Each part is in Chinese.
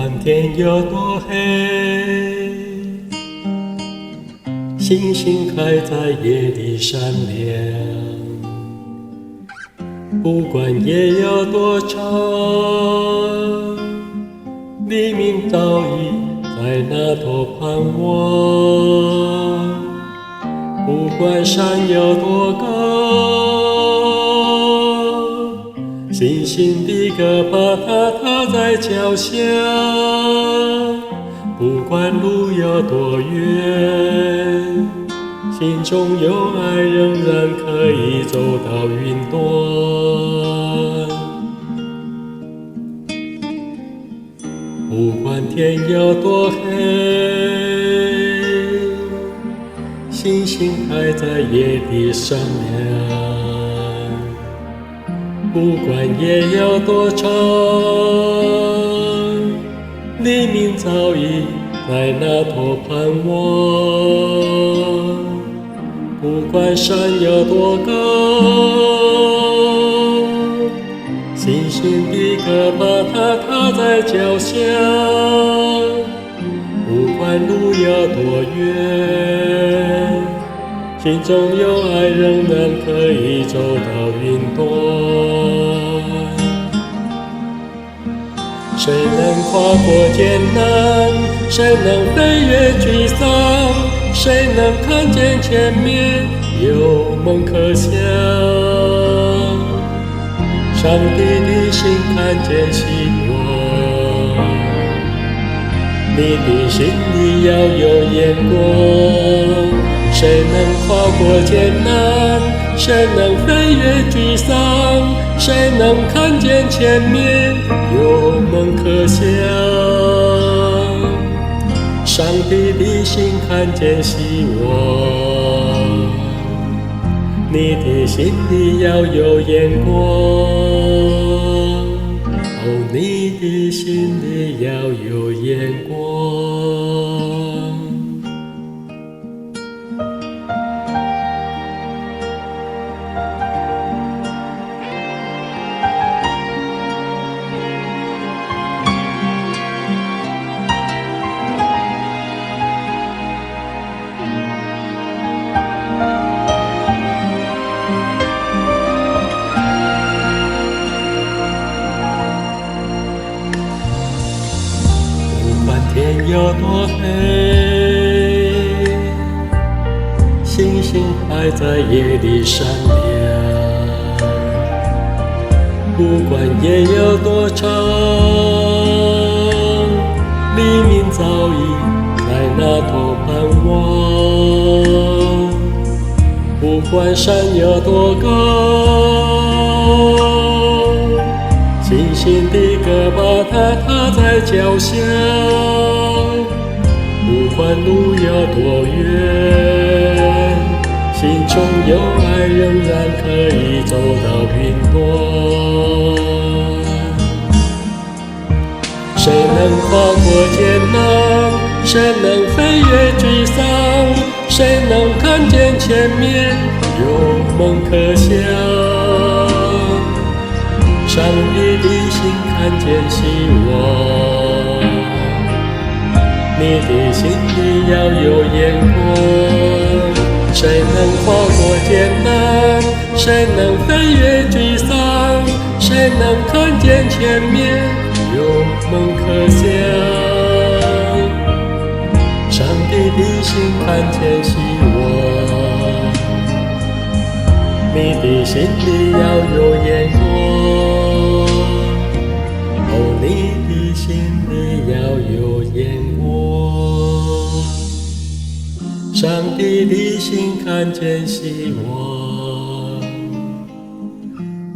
管天有多黑，星星还在夜里闪亮。不管夜有多长，黎明早已在那头盼望。不管山有多高，星星的歌把它踏在脚下。不管路有多远，心中有爱仍然可以走到云端。不管天有多黑，星星还在夜里闪亮。不管夜有多长，黎明早已在那头盼望。不管山有多高，星星的歌把它踏在脚下。不管路有多远，心中有爱仍然可以走到云端。谁能跨过艰难？谁能飞越沮丧？谁能看见前面有梦可想？上帝的心看见希望，你的心里要有眼光。谁能跨过艰难？谁能飞越沮丧？谁能看见前面有梦可想？上帝的心看见希望，你的心里要有眼光。哦，你的心里要有眼光。天有多黑，星星还在夜里闪亮。不管夜有多长，黎明早已在那头盼望。不管山有多高，星星的歌把它踏在脚下。不管路有多远，心中有爱仍然可以走到云端。谁能跨过艰难？谁能飞越沮丧？谁能看见前面有梦可想？上帝的心看见希望，你的心里要有眼光。谁能跨过艰难？谁能飞越沮丧？谁能看见前面有梦可想？上帝的心看见希望，你的心里要有眼光。哦，你的心里要有眼光。上帝的心看见希望，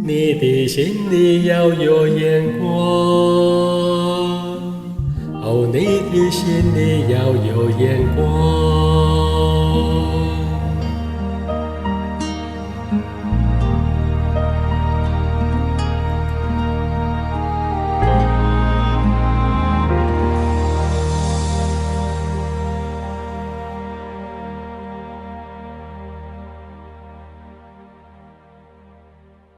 你的心里要有眼光。哦，你的心里要有眼光。